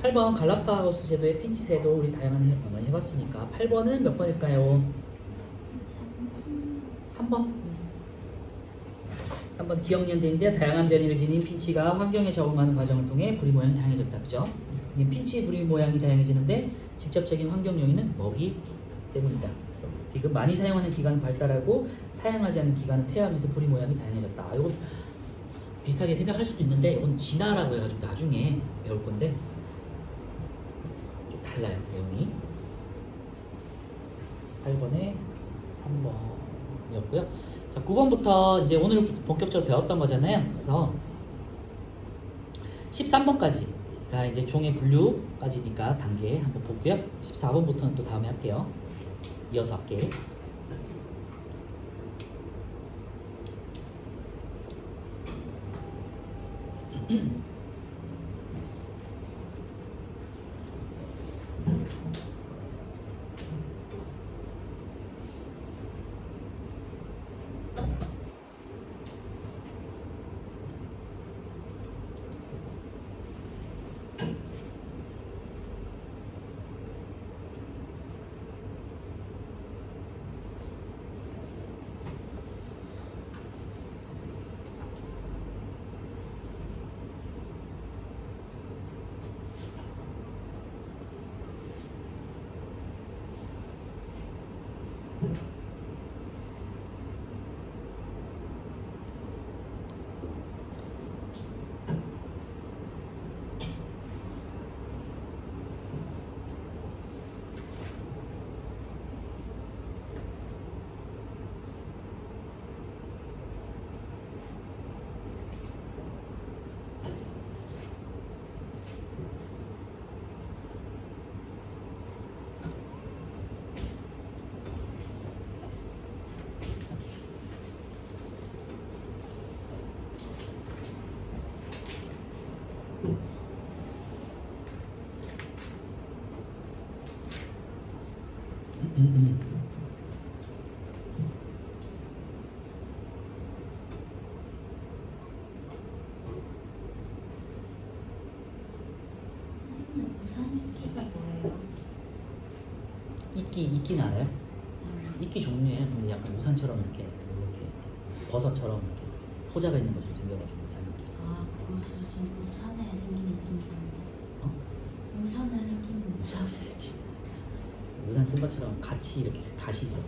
8번 갈라파고스 제도의 핀치 제도 우리 다양한 많이 해봤으니까 8번은 몇 번일까요? 3번. 3번 기억연대인데 다양한 변이를 지닌 핀치가 환경에 적응하는 과정을 통해 부리 모양이 다양해졌다. 그죠? 핀치 부리 모양이 다양해지는데 직접적인 환경 요인은 먹이 때문이다. 지금 많이 사용하는 기관은 발달하고 사용하지 않는 기관은 퇴화하면서 부리 모양이 다양해졌다. 이거 비슷하게 생각할 수도 있는데 이건 진화라고 해가지고 나중에 배울 건데 좀 달라요, 내용이. 8번에 3번이었고요. 자, 9번부터 이제 오늘 본격적으로 배웠던 거잖아요. 그래서 13번까지가 이제 종의 분류까지니까 단계 한번 볼게요. 14번부터는 또 다음에 할게요. 이어서 할게. 선생님 우산이끼가 뭐예요? 이끼는 알아요? 이끼 종류에 보면 약간 우산처럼 이렇게 버섯처럼 이렇게 포자가 있는 것처럼 생겨가지고 우산이끼. 아 그것을 전 우산에 생긴 이끼인 줄 알았는데. 어? 우산에 생기는 우산에 생긴. 우산 쓴 것처럼 같이 이렇게 가시 있어서.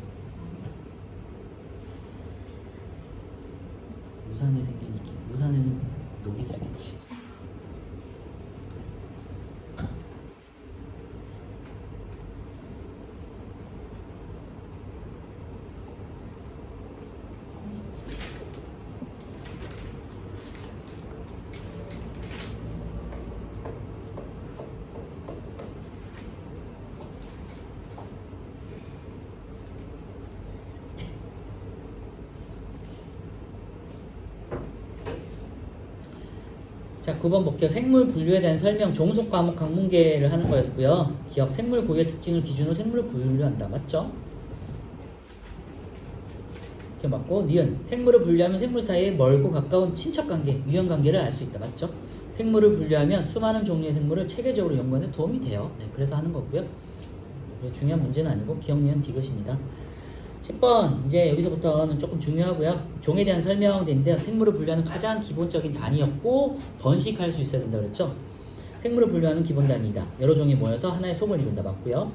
우산에 생긴 이끼. 우산에는 녹이 쓰겠지. 자, 9번 볼게요. 생물 분류에 대한 설명, 종속 과목 강문계를 하는 거였고요. 기억, 생물 구의 특징을 기준으로 생물을 분류한다. 맞죠? 이렇게 맞고, 니은, 생물을 분류하면 생물 사이에 멀고 가까운 친척관계, 유형관계를 알 수 있다. 맞죠? 생물을 분류하면 수많은 종류의 생물을 체계적으로 연구하는 데 도움이 돼요. 네, 그래서 하는 거고요. 중요한 문제는 아니고 기억, 니은, 디귿입니다. 10번 이제 여기서부터는 조금 중요하고요. 종에 대한 설명인데요. 생물을 분류하는 가장 기본적인 단위였고 번식할 수 있어야 된다 그랬죠. 생물을 분류하는 기본 단위이다. 여러 종이 모여서 하나의 속을 이룬다. 맞고요.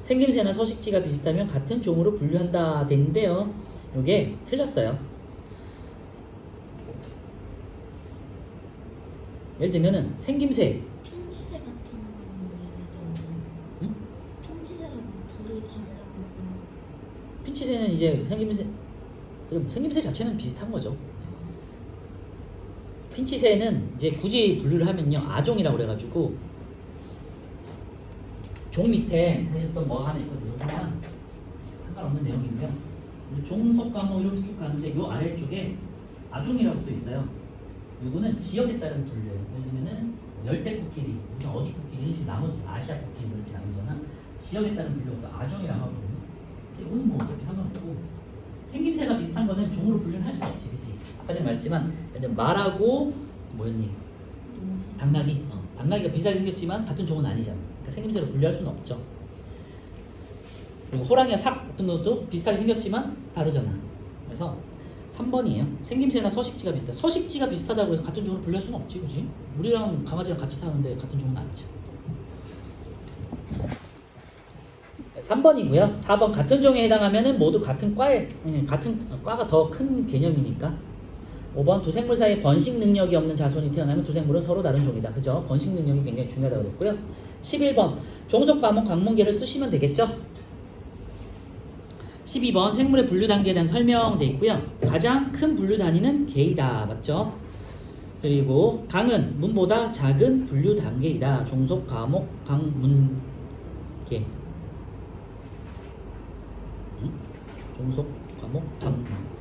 생김새나 서식지가 비슷하면 같은 종으로 분류한다 되는데요. 이게 틀렸어요. 예를 들면은 생김새. 핀치새 같은 거는 예를 들면 응? 핀치새가 막 불이 달라고 핀치새는 이제 생김새 자체는 비슷한 거죠. 핀치새는 이제 굳이 분류를 하면요, 아종이라고 그래가지고 종 밑에 또 뭐 하나 있거든요. 그냥 상관없는 내용이고요. 종속과 뭐 이렇게 쭉 가는데 요 아래쪽에 아종이라고 또 있어요. 이거는 지역에 따른 분류예요. 예를 들면은 열대 코끼리, 무슨 어디 코끼리 이런 식으로 나머지 아시아 코끼리 이렇게 나누잖아. 지역에 따른 분류가 아종이라고 하거든요. 이거는 뭐 어차피 상관없고, 생김새가 비슷한 거는 종으로 분류는 할 수 없지, 그치? 아까 전에 말했지만 예를 들면 말하고 뭐였니? 당나귀. 당나귀가 비슷하게 생겼지만 같은 종은 아니잖아. 그러니까 생김새로 분류할 수는 없죠. 그리고 호랑이와 삭 같은 것도 비슷하게 생겼지만 다르잖아. 그래서 3번이에요. 생김새나 서식지가 비슷하다. 서식지가 비슷하다고 해서 같은 종으로 분류할 수는 없지, 그지? 우리랑 강아지랑 같이 사는데 같은 종은 아니지. 3번이고요. 4번 같은 종에 해당하면은 모두 같은 과가 더 큰 개념이니까. 5번 두 생물 사이에 번식 능력이 없는 자손이 태어나면 두 생물은 서로 다른 종이다. 그죠? 번식 능력이 굉장히 중요하다고 그랬고요. 11번 종속 과목 강문계를 쓰시면 되겠죠? 12번 생물의 분류 단계에 대한 설명돼 있고요. 가장 큰 분류 단위는 계이다. 맞죠? 그리고 강은 문보다 작은 분류 단계이다. 종속 과목 강문계. 종속 과목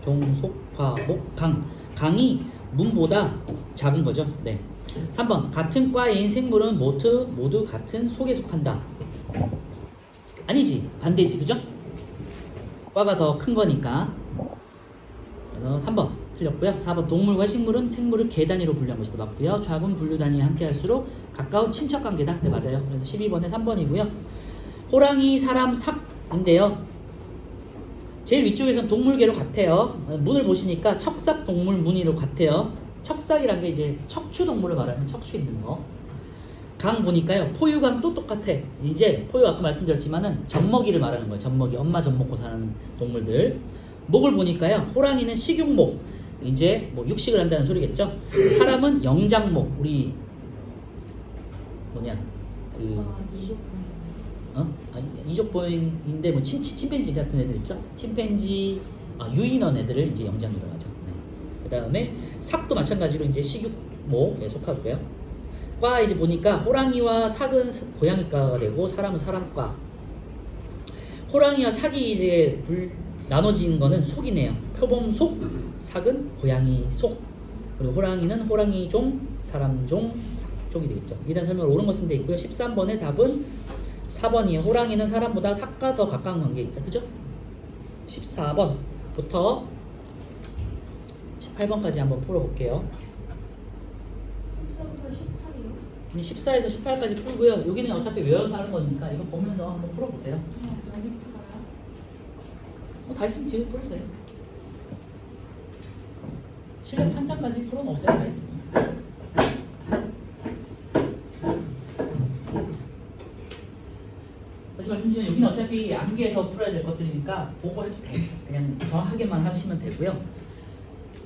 종속과목 강이 문보다 작은 거죠. 네. 3번 같은 과인 생물은 모두 같은 속에 속한다. 아니지, 반대지, 그죠? 과가 더 큰 거니까. 그래서 3번 틀렸고요. 4번 동물과 식물은 생물을 개 단위로 분류한 것이 더 맞고요. 좌분 분류 단위에 함께 할수록 가까운 친척 관계다. 네, 맞아요. 그래서 12번에 3번이고요. 호랑이, 사람, 삭인데요. 제일 위쪽에서는 동물계로 같아요. 문을 보시니까 척삭 동물 무늬로 같아요. 척삭이란 게 이제 척추 동물을 말하는 척추 있는 거. 강 보니까요. 포유강도 똑같아. 이제 포유 아까 말씀드렸지만은 젖먹이를 말하는 거예요. 젖먹이. 엄마 젖 먹고 사는 동물들. 목을 보니까요. 호랑이는 식육목. 이제 뭐 육식을 한다는 소리겠죠. 사람은 영장목. 우리 뭐냐 그 이족보인인데 뭐 침팬지 같은 애들 있죠. 침팬지 유인원 애들을 이제 영장이라고 하죠. 네. 그 다음에 삭도 마찬가지로 이제 식육목에 속하고요. 과 이제 보니까 호랑이와 삭은 고양이과가 되고 사람은 사람과. 호랑이와 삭이 이제 나눠진 거는 속이네요. 표범 속, 삭은 고양이 속. 그리고 호랑이는 호랑이 종, 사람 종, 삭 종이 되겠죠. 이단 설명을 옳은 것은 돼 있고요. 13번의 답은 4번이에요. 호랑이는 사람보다 삭과 더 가까운 관계에 있다. 그죠? 14번부터 18번까지 한번 풀어볼게요. 14에서 18까지 풀고요. 여기는 어차피 외워서 하는 거니까 이거 보면서 한번 풀어보세요. 다 있으면 뒤에 풀어도 돼요. 실력 한 장까지 풀어놓으세요. 다 있으면. 다시 말씀드리면 여기는 어차피 암기해서 풀어야 될 것들이니까 보고 해도 돼. 그냥 정확하게만 하시면 되고요.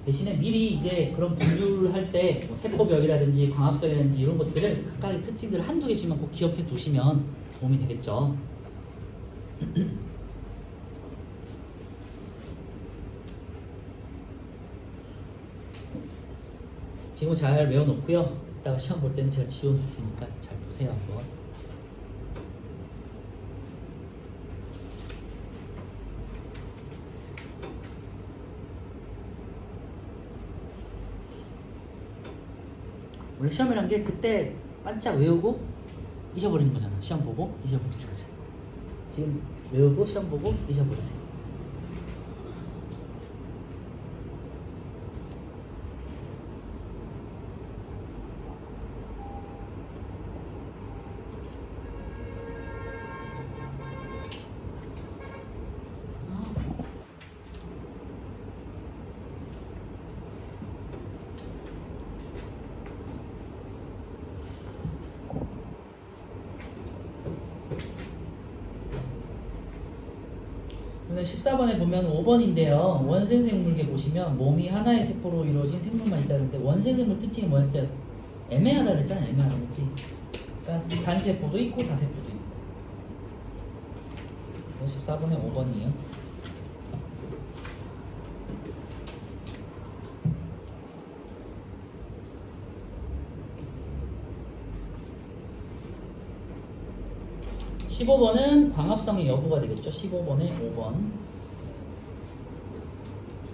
대신에 미리 이제 그런 분류를 할 때 뭐 세포벽이라든지 광합성이라든지 이런 것들을 각각의 특징들을 한두 개씩만 꼭 기억해 두시면 도움이 되겠죠. 지금 잘 외워놓고요. 이따가 시험 볼 때는 제가 지워놓을 테니까 잘 보세요 한번. 원래 시험이란 게 그때 반짝 외우고 잊어버리는 거잖아. 시험 보고 잊어버리는 거잖아. 지금 외우고 시험 보고 잊어버리세요. 오늘 14번에 보면 5번인데요. 원생생물계 보시면 몸이 하나의 세포로 이루어진 생물만 있다는데 원생생물 특징이 뭐였어요? 애매하다 그랬잖아요. 애매하다 그랬지. 그러니까 단세포도 있고 다세포도 있고. 그래서 14번에 5번이에요. 십오 번은 광합성의 여부가 되겠죠. 15번에 5번.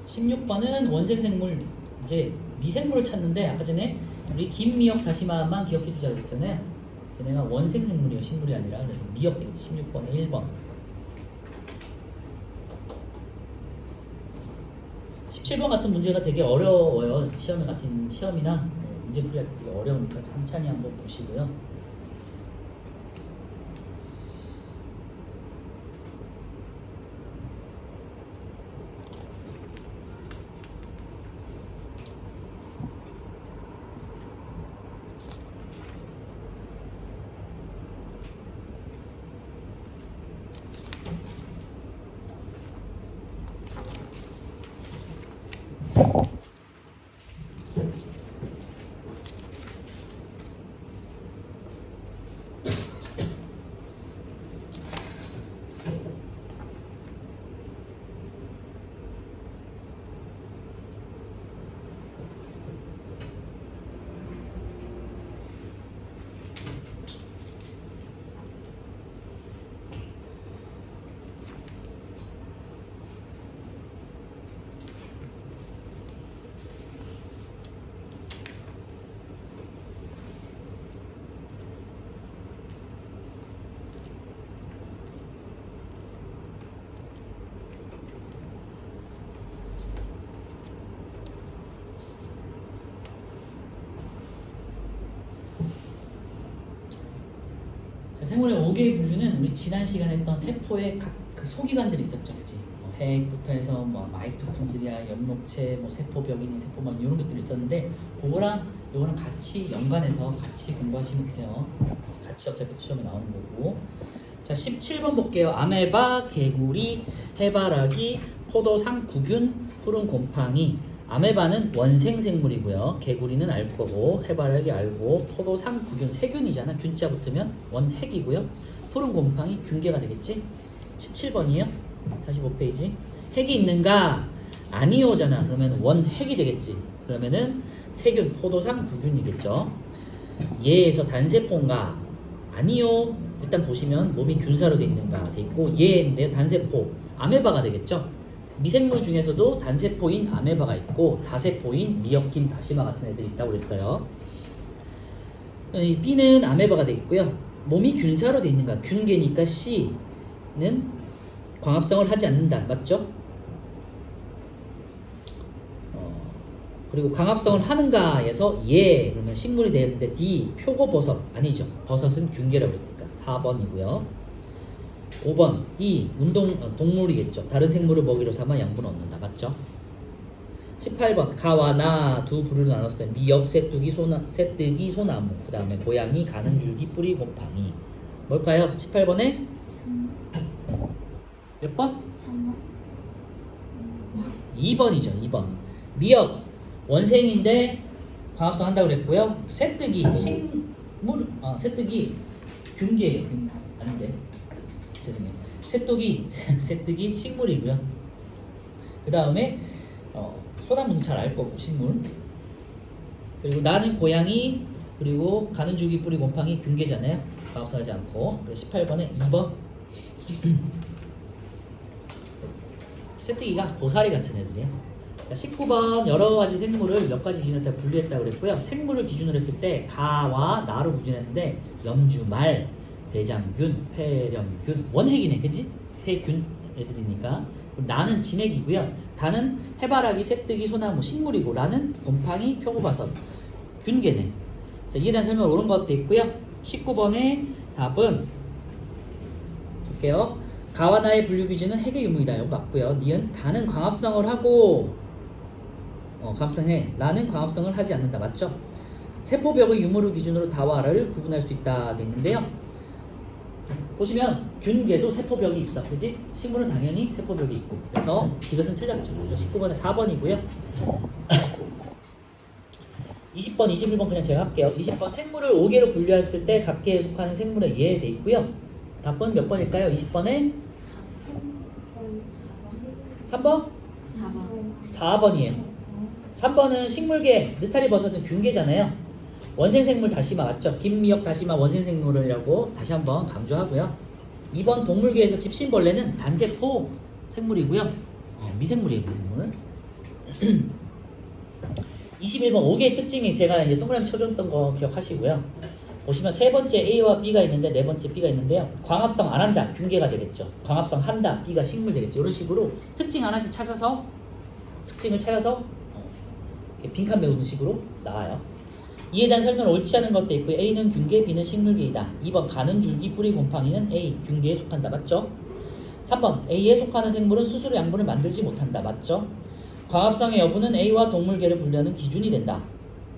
16번은 원생생물, 이제 미생물을 찾는데 아까 전에 우리 김미역 다시마만 기억해 주자고 했잖아요. 쟤네가 원생생물이에요. 식물이 아니라. 그래서 미역 되겠지. 16번에 1번. 17번 같은 문제가 되게 어려워요. 시험에 같은 시험이나 문제 풀이가 되게 어려우니까 천천히 한번 보시고요. 생물의 5개의 분류는 우리 지난 시간에 했던 세포의 각 그 소기관들이 있었죠, 그치? 뭐 핵부터 해서 뭐 마이토콘드리아, 엽록체, 뭐 세포벽이니 세포막 이런 것들이 있었는데 그거랑 요거랑 같이 연관해서 같이 공부하시면 돼요. 같이 어차피 시험에 나오는 거고. 자, 17번 볼게요. 아메바, 개구리, 해바라기, 포도상, 구균, 푸른 곰팡이. 아메바는 원생 생물이고요. 개구리는 알 거고, 해바라기 알고, 포도상, 구균, 세균이잖아. 균자 붙으면 원핵이고요. 푸른 곰팡이 균계가 되겠지? 17번이에요. 45페이지. 핵이 있는가? 아니오잖아. 그러면 원핵이 되겠지. 그러면은 세균, 포도상, 구균이겠죠. 얘에서 단세포인가? 아니요. 일단 보시면 몸이 균사로 돼 있는가 돼 있고 얘인데요. 단세포. 아메바가 되겠죠. 미생물 중에서도 단세포인 아메바가 있고 다세포인 미역김, 다시마 같은 애들이 있다고 그랬어요. 이 B는 아메바가 되겠고요. 몸이 균사로 돼 있는가? 균계니까 C는 광합성을 하지 않는다. 맞죠? 그리고 광합성을 하는가에서 예 그러면 식물이 되는데 D 표고버섯 아니죠. 버섯은 균계라고 그랬으니까 4번이고요. 5번 E 동물이겠죠. 다른 생물을 먹이로 삼아 양분을 얻는다. 맞죠? 18번 가와 나 두 부류로 나눴을 때 미역, 쇠뜨기, 소나무 그 다음에 고양이, 가는줄기, 뿌리, 곰팡이. 뭘까요? 18번에 몇 번? 3번. 2번이죠. 2번 미역 원생인데 광합성 한다고 그랬고요. 쇠뜨기 식물 쇠뜨기 균계예요. 아닌데 죄송해요. 쇠뜨기 식물이고요. 그 다음에 소나무는 잘 알 거고 식물. 그리고 나는 고양이 그리고 가는 줄기 뿌리 곰팡이 균계잖아요. 광합성하지 않고. 그래서 18번에 2번 쇠뜨기가 고사리 같은 애들이에요. 자, 19번 여러 가지 생물을 몇 가지 기준으로 다 분류했다고 그랬고요. 생물을 기준으로 했을 때 가와 나로 기준했는데 염주, 말, 대장균, 폐렴균, 원핵이네, 그치? 세균 애들이니까. 나는 진핵이고요. 다는 해바라기, 쇠뜨기, 소나무, 식물이고 라는 곰팡이, 표고버섯, 균계네. 자, 이에 대한 설명 옳은 것도 있고요. 19번의 답은 볼게요. 가와 나의 분류 기준은 핵의 유무이다. 이거 맞고요. 니은 다는 광합성을 하고 광합성해. 라는 광합성을 하지 않는다. 맞죠? 세포벽의 유무를 기준으로 다와를 구분할 수 있다. 돼 있는데요. 보시면 균계도 세포벽이 있어. 그지? 식물은 당연히 세포벽이 있고. 그래서 이것은 틀렸죠. 19번에 4번이고요. 20번, 21번 그냥 제가 할게요. 20번 생물을 5개로 분류했을 때 각계에 속하는 생물의 예 돼 있고요. 답은 몇 번일까요? 20번에 3번? 4번이에요. 3번은 식물계, 느타리 버섯은 균계잖아요. 원생생물 다시마 맞죠? 김미역 다시마 원생생물이라고 다시 한번 강조하고요. 2번 동물계에서 집신벌레는 단세포 생물이고요. 미생물이에요, 미생물. 21번 5개의 특징이 제가 이제 동그라미 쳐줬던 거 기억하시고요. 보시면 세 번째 A와 B가 있는데 네 번째 B가 있는데요. 광합성 안 한다. 균계가 되겠죠. 광합성 한다. B가 식물 되겠죠. 이런 식으로 특징 하나씩 찾아서 특징을 찾아서 이렇게 빈칸 메우는 식으로 나와요. 이에 대한 설명은 옳지 않은 것도 있고요. A는 균계, B는 식물계이다. 2번 가는 줄기, 뿌리, 곰팡이는 A, 균계에 속한다. 맞죠? 3번 A에 속하는 생물은 스스로 양분을 만들지 못한다. 맞죠? 광합성의 여부는 A와 동물계를 분류하는 기준이 된다.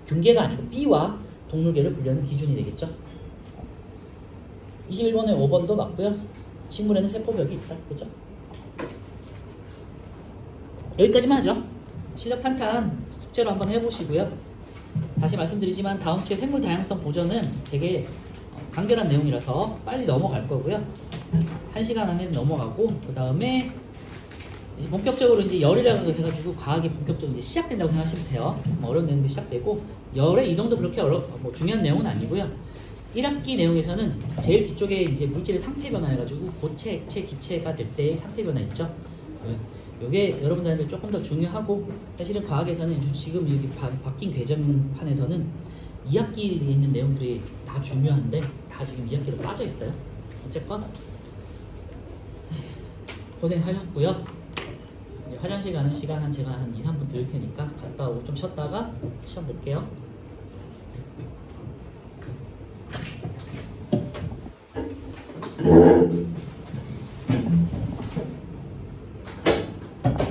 균계가 아니고 B와 동물계를 분류하는 기준이 되겠죠. 21번에 5번도 맞고요. 식물에는 세포벽이 있다. 그죠? 여기까지만 하죠. 실력 탄탄 숙제로 한번 해보시고요. 다시 말씀드리지만 다음 주에 생물 다양성 보전은 되게 간결한 내용이라서 빨리 넘어갈 거고요. 1시간 안에 넘어가고 그 다음에 이제 본격적으로 이제 열이라고 해가지고 과학이 본격적으로 이제 시작된다고 생각하시면 돼요. 조금 어려운 내용도 시작되고 열의 이동도 그렇게 뭐 중요한 내용은 아니고요. 1학기 내용에서는 제일 뒤쪽에 이제 물질의 상태 변화해가지고 고체, 액체, 기체가 될 때의 상태 변화 있죠. 요게 여러분들한테 조금 더 중요하고 사실은 과학에서는 지금 여기 바뀐 궤정판에서는 2학기에 있는 내용들이 다 중요한데 다 지금 2학기로 빠져 있어요. 어쨌건 고생하셨고요. 화장실 가는 시간은 제가 한 2, 3분 드릴 테니까 갔다 오고 좀 쉬었다가 시험 볼게요.